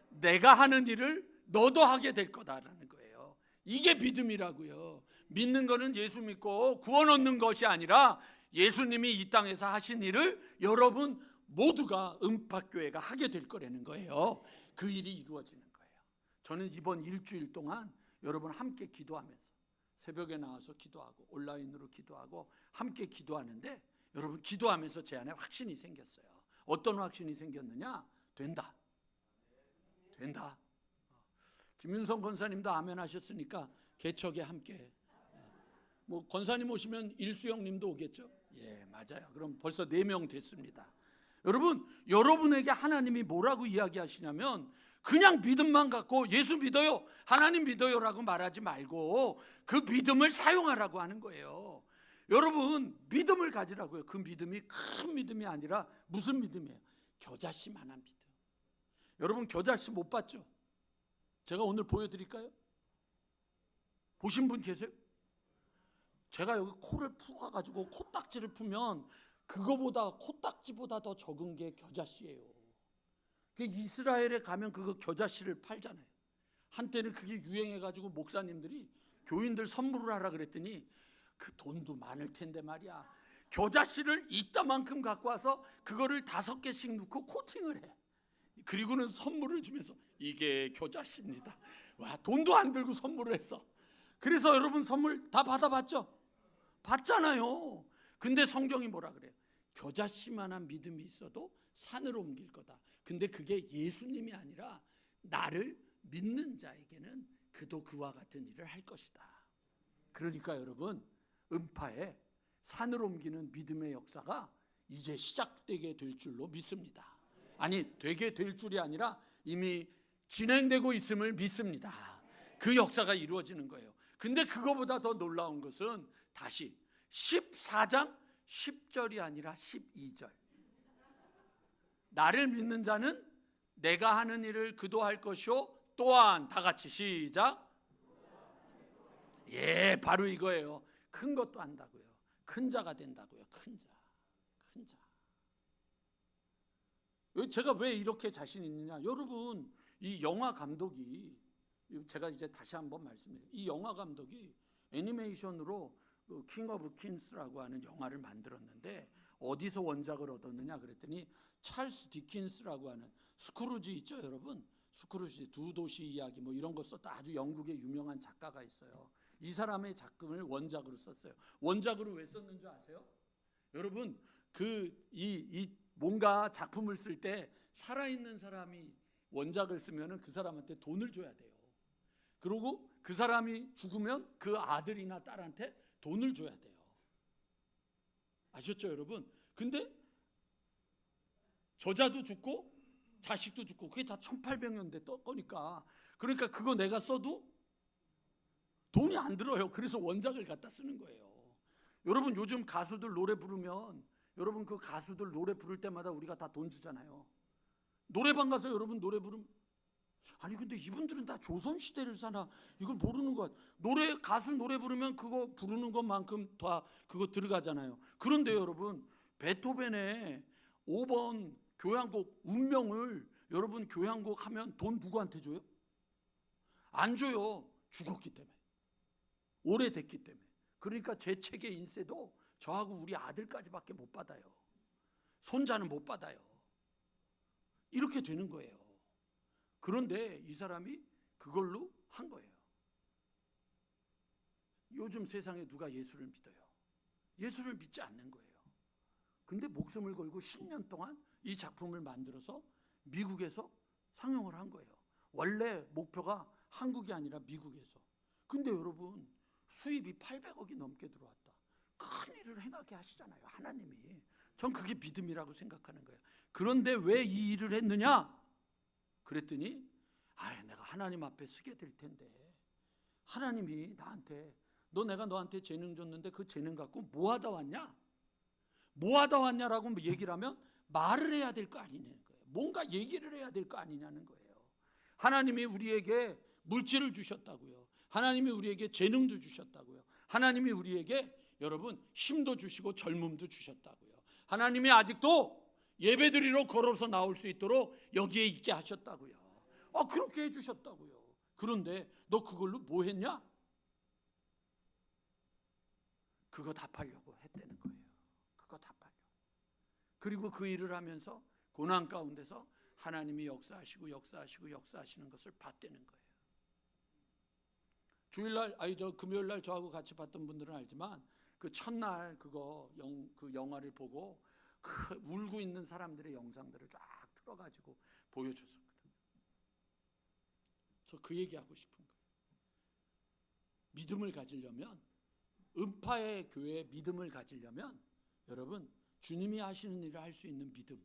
내가 하는 일을 너도 하게 될 거다라는 거예요. 이게 믿음이라고요. 믿는 거는 예수 믿고 구원 얻는 것이 아니라 예수님이 이 땅에서 하신 일을 여러분 모두가 음파교회가 하게 될 거라는 거예요. 그 일이 이루어지는 거예요. 저는 이번 일주일 동안 여러분 함께 기도하면서, 새벽에 나와서 기도하고 온라인으로 기도하고 함께 기도하는데, 여러분 기도하면서 제 안에 확신이 생겼어요. 어떤 확신이 생겼느냐? 된다. 김윤성 권사님도 아멘 하셨으니까 개척에 함께, 권사님 오시면 일수영 님도 오겠죠? 예, 맞아요. 그럼 벌써 4명 됐습니다. 여러분, 여러분에게 하나님이 뭐라고 이야기하시냐면, 그냥 믿음만 갖고 예수 믿어요, 하나님 믿어요라고 말하지 말고 그 믿음을 사용하라고 하는 거예요. 여러분, 믿음을 가지라고요. 그 믿음이 큰 믿음이 아니라 무슨 믿음이에요? 겨자씨만한 믿음. 여러분 겨자씨 못 봤죠? 제가 오늘 보여드릴까요? 보신 분 계세요? 제가 여기 코를 풀어가지고 코딱지를 풀면 그거보다, 코딱지보다 더 적은 게 겨자씨예요. 그 이스라엘에 가면 그거 겨자씨를 팔잖아요. 한때는 그게 유행해가지고 목사님들이 교인들 선물을 하라 그랬더니 그 돈도 많을 텐데 말이야, 겨자씨를 이따만큼 갖고 와서 그거를 5개씩 넣고 코팅을 해. 그리고는 선물을 주면서 이게 겨자씨입니다. 와, 돈도 안 들고 선물을 했어. 그래서 여러분 선물 다 받아봤죠? 받잖아요. 근데 성경이 뭐라 그래요? 겨자씨만한 믿음이 있어도 산을 옮길 거다. 근데 그게 예수님이 아니라 나를 믿는 자에게는 그도 그와 같은 일을 할 것이다. 그러니까 여러분, 음파에 산을 옮기는 믿음의 역사가 이제 시작되게 될 줄로 믿습니다. 아니, 되게 될 줄이 아니라 이미 진행되고 있음을 믿습니다. 그 역사가 이루어지는 거예요. 근데 그거보다 더 놀라운 것은 다시 14장 10절이 아니라 12절. 나를 믿는 자는 내가 하는 일을 그도 할 것이요, 또한, 다 같이 시작. 예, 바로 이거예요. 큰 것도 한다고요. 큰 자가 된다고요. 큰 자. 제가 왜 이렇게 자신 있느냐? 여러분, 이 영화 감독이, 제가 이제 다시 한번 말씀드려요. 이 영화 감독이 애니메이션으로 킹 오브 퀸스라고 하는 영화를 만들었는데, 어디서 원작을 얻었느냐 그랬더니 찰스 디킨스라고 하는, 스크루지 있죠 여러분? 스크루지, 2도시 이야기 뭐 이런 거 썼다 아주 영국의 유명한 작가가 있어요. 이 사람의 작품을 원작으로 썼어요. 원작으로 왜 썼는 줄 아세요? 여러분 이 뭔가 작품을 쓸 때 살아있는 사람이 원작을 쓰면은 그 사람한테 돈을 줘야 돼요. 그리고 그 사람이 죽으면 그 아들이나 딸한테 돈을 줘야 돼요. 아셨죠, 여러분? 근데 저자도 죽고 자식도 죽고 그게 다 1800년대 거니까, 그러니까 그거 내가 써도 돈이 안 들어요. 그래서 원작을 갖다 쓰는 거예요. 여러분 요즘 가수들 노래 부르면, 여러분 그 가수들 노래 부를 때마다 우리가 다 돈 주잖아요. 노래방 가서 여러분 노래 부르면, 아니 근데 이분들은 다 조선시대를 사나 이걸 모르는 것 같아요. 가수 노래 부르면 그거 부르는 것만큼 다 그거 들어가잖아요. 그런데 여러분 베토벤의 5번 교향곡 운명을 여러분 교향곡 하면 돈 누구한테 줘요? 안 줘요. 죽었기 때문에, 오래됐기 때문에. 그러니까 제 책의 인세도 저하고 우리 아들까지밖에 못 받아요. 손자는 못 받아요. 이렇게 되는 거예요. 그런데 이 사람이 그걸로 한 거예요. 요즘 세상에 누가 예수를 믿어요? 예수를 믿지 않는 거예요. 근데 목숨을 걸고 10년 동안 이 작품을 만들어서 미국에서 상영을 한 거예요. 원래 목표가 한국이 아니라 미국에서. 근데 여러분 수입이 800억이 넘게 들어왔다. 큰 일을 행하게 하시잖아요, 하나님이. 전 그게 믿음이라고 생각하는 거예요. 그런데 왜 이 일을 했느냐? 그랬더니 내가 하나님 앞에 쓰게 될 텐데, 하나님이 나한테, 내가 너한테 재능 줬는데 그 재능 갖고 뭐 하다 왔냐? 뭐 하다 왔냐라고 얘기를 하면 말을 해야 될 거 아니냐는 거예요. 뭔가 얘기를 해야 될 거 아니냐는 거예요. 하나님이 우리에게 물질을 주셨다고요. 하나님이 우리에게 재능도 주셨다고요. 하나님이 우리에게 여러분 힘도 주시고 젊음도 주셨다고요. 하나님이 아직도 예배드리러 걸어서 나올 수 있도록 여기에 있게 하셨다고요. 그렇게 해주셨다고요. 그런데 너 그걸로 뭐 했냐? 그거 답하려고 했다는 거예요. 그거 답하려고. 그리고 그 일을 하면서 고난 가운데서 하나님이 역사하시는 것을 봤다는 거예요. 주일날, 금요일날 저하고 같이 봤던 분들은 알지만 그 첫날 그 영화를 보고 그 울고 있는 사람들의 영상들을 쫙 틀어가지고 보여줬었거든요. 저 그 얘기하고 싶은 거예요. 믿음을 가지려면, 음파의 교회에 믿음을 가지려면 여러분 주님이 하시는 일을 할 수 있는 믿음,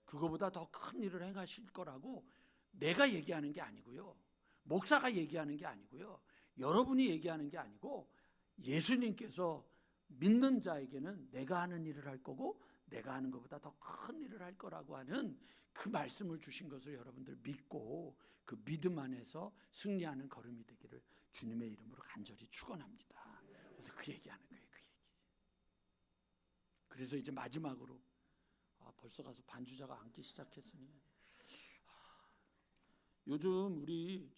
그거보다 더 큰 일을 행하실 거라고 내가 얘기하는 게 아니고요, 목사가 얘기하는 게 아니고요, 여러분이 얘기하는 게 아니고, 예수님께서 믿는 자에게는 내가 하는 일을 할 거고 내가 하는 것보다 더 큰 일을 할 거라고 하는 그 말씀을 주신 것을 여러분들 믿고 그 믿음 안에서 승리하는 걸음이 되기를 주님의 이름으로 간절히 축원합니다. 그 얘기하는 거예요. 그 얘기. 그래서 이제 마지막으로 벌써 가서 반주자가 앉기 시작했으니, 요즘 우리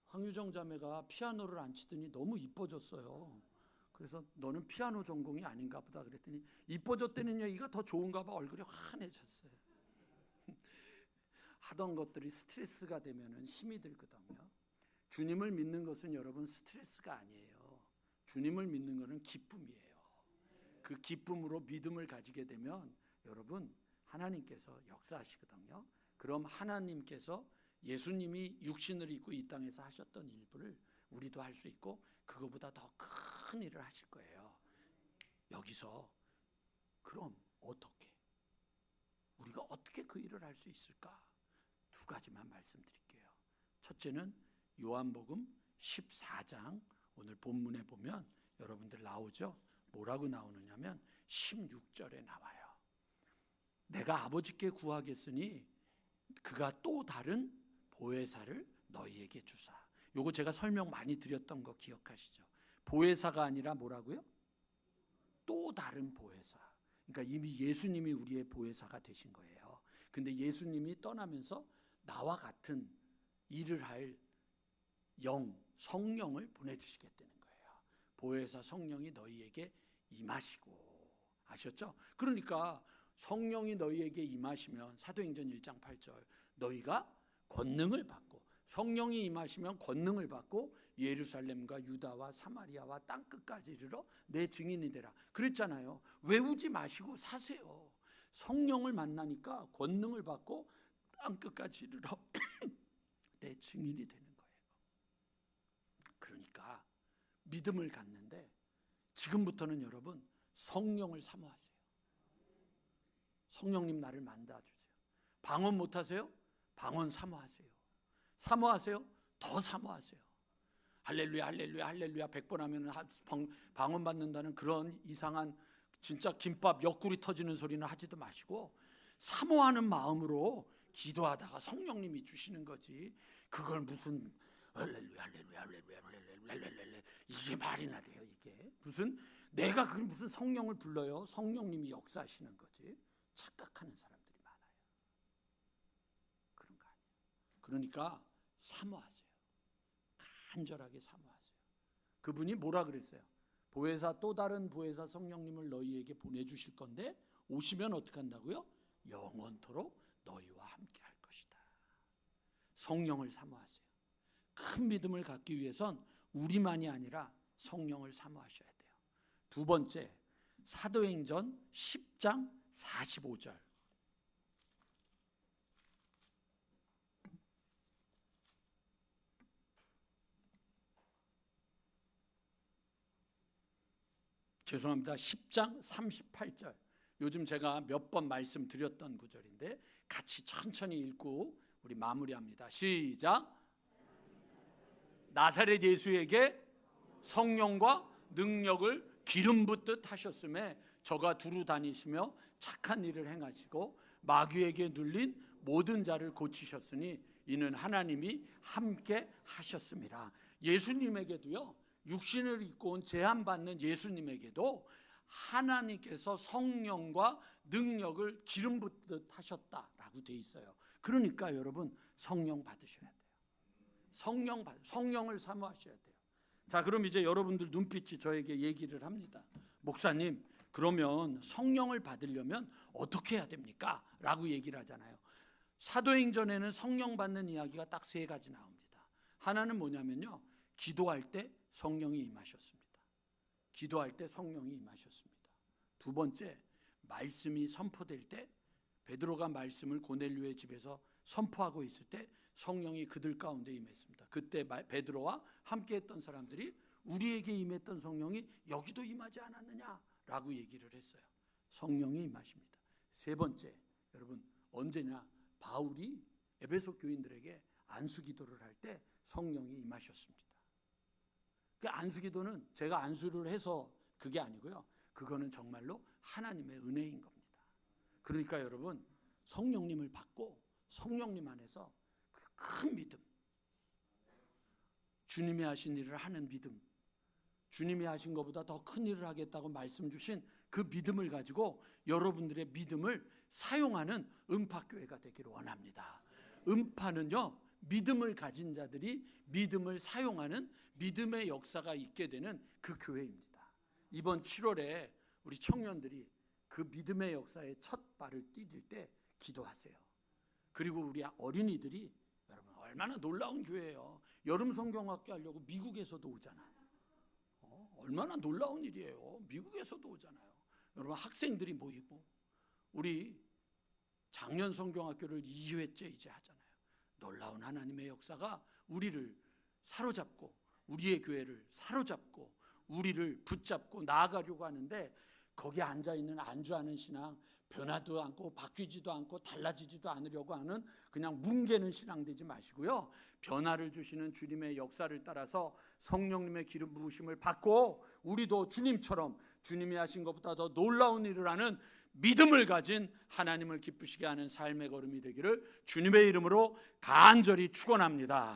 황유정 자매가 피아노를 안 치더니 너무 이뻐졌어요. 그래서 너는 피아노 전공이 아닌가 보다 그랬더니 이뻐졌다는 얘기가 더 좋은가 봐. 얼굴이 환해졌어요. 하던 것들이 스트레스가 되면은 힘이 들거든요. 주님을 믿는 것은 여러분 스트레스가 아니에요. 주님을 믿는 것은 기쁨이에요. 그 기쁨으로 믿음을 가지게 되면 여러분 하나님께서 역사하시거든요. 그럼 하나님께서 예수님이 육신을 입고 이 땅에서 하셨던 일들을 우리도 할 수 있고 그거보다 더 큰 일을 하실 거예요. 여기서 그럼 우리가 어떻게 그 일을 할 수 있을까? 두 가지만 말씀드릴게요. 첫째는 요한복음 14장 오늘 본문에 보면 여러분들 나오죠? 뭐라고 나오느냐면 16절에 나와요. 내가 아버지께 구하겠으니 그가 또 다른 보혜사를 너희에게 주사. 요거 제가 설명 많이 드렸던 거 기억하시죠? 보혜사가 아니라 뭐라고요? 또 다른 보혜사. 그러니까 이미 예수님이 우리의 보혜사가 되신 거예요. 근데 예수님이 떠나면서 나와 같은 일을 할 성령을 보내주시겠다는 거예요. 보혜사 성령이 너희에게 임하시고. 아셨죠? 그러니까 성령이 너희에게 임하시면 사도행전 1장 8절 너희가 권능을 받고 성령이 임하시면 권능을 받고 예루살렘과 유다와 사마리아와 땅끝까지 이르러 내 증인이 되라 그랬잖아요. 외우지 마시고 사세요. 성령을 만나니까 권능을 받고 땅끝까지 이르러 내 증인이 되는 거예요. 그러니까 믿음을 갖는데 지금부터는 여러분 성령을 사모하세요. 성령님 나를 만나주세요. 방언 못하세요? 방언 사모하세요. 사모하세요? 더 사모하세요. 할렐루야 할렐루야 할렐루야 100번 하면 방언 받는다는 그런 이상한 진짜 김밥 옆구리 터지는 소리는 하지도 마시고 사모하는 마음으로 기도하다가 성령님이 주시는 거지. 그걸 무슨 할렐루야 할렐루야 할렐루야 할렐루야 이게 말이나 돼요. 이게 무슨 내가 그 무슨 성령을 불러요. 성령님이 역사하시는 거지. 착각하는 사람들이 많아요. 그런 거 아니에요. 그러니까 사모하세요. 간절하게 사모하세요. 그분이 뭐라 그랬어요? 보혜사 또 다른 보혜사 성령님을 너희에게 보내주실 건데 오시면 어떻게 한다고요? 영원토록 너희와 함께 할 것이다. 성령을 사모하세요. 큰 믿음을 갖기 위해선 우리만이 아니라 성령을 사모하셔야 돼요. 두 번째, 사도행전 10장 45절. 죄송합니다. 10장 38절. 요즘 제가 몇 번 말씀드렸던 구절인데 같이 천천히 읽고 우리 마무리합니다. 시작. 나사렛 예수에게 성령과 능력을 기름 붓듯 하셨음에 저가 두루 다니시며 착한 일을 행하시고 마귀에게 눌린 모든 자를 고치셨으니 이는 하나님이 함께 하셨습니다. 예수님에게도요, 육신을 입고 온 제한받는 예수님에게도 하나님께서 성령과 능력을 기름 붓듯 하셨다라고 돼 있어요. 그러니까 여러분 성령 받으셔야 돼요. 성령을 사모하셔야 돼요. 자, 그럼 이제 여러분들 눈빛이 저에게 얘기를 합니다. 목사님, 그러면 성령을 받으려면 어떻게 해야 됩니까? 라고 얘기를 하잖아요. 사도행전에는 성령 받는 이야기가 딱 세 가지 나옵니다. 하나는 뭐냐면요, 기도할 때 성령이 임하셨습니다. 기도할 때 성령이 임하셨습니다. 두 번째, 말씀이 선포될 때 베드로가 말씀을 고넬료의 집에서 선포하고 있을 때 성령이 그들 가운데 임했습니다. 그때 베드로와 함께했던 사람들이 우리에게 임했던 성령이 여기도 임하지 않았느냐라고 얘기를 했어요. 성령이 임하십니다. 세 번째, 여러분 언제냐? 바울이 에베소 교인들에게 안수기도를 할 때 성령이 임하셨습니다. 그 안수기도는 제가 안수를 해서 그게 아니고요. 그거는 정말로 하나님의 은혜인 겁니다. 그러니까 여러분 성령님을 받고 성령님 안에서 그 큰 믿음, 주님이 하신 일을 하는 믿음, 주님이 하신 것보다 더 큰 일을 하겠다고 말씀 주신 그 믿음을 가지고 여러분들의 믿음을 사용하는 음파교회가 되기를 원합니다. 음파는요, 믿음을 가진 자들이 믿음을 사용하는 믿음의 역사가 있게 되는 그 교회입니다. 이번 7월에 우리 청년들이 그 믿음의 역사에 첫 발을 디딜 때 기도하세요. 그리고 우리 어린이들이 여러분 얼마나 놀라운 교회예요. 여름 성경학교 하려고 미국에서도 오잖아. 얼마나 놀라운 일이에요. 미국에서도 오잖아요. 여러분 학생들이 모이고 우리 작년 성경학교를 2회째 이제 하잖아요. 놀라운 하나님의 역사가 우리를 사로잡고 우리의 교회를 사로잡고 우리를 붙잡고 나아가려고 하는데 거기에 앉아있는 안주하는 신앙, 변하지도 않고 바뀌지도 않고 달라지지도 않으려고 하는 그냥 뭉개는 신앙 되지 마시고요. 변화를 주시는 주님의 역사를 따라서 성령님의 기름 부으심을 받고 우리도 주님처럼 주님이 하신 것보다 더 놀라운 일을 하는 믿음을 가진 하나님을 기쁘시게 하는 삶의 걸음이 되기를 주님의 이름으로 간절히 축원합니다.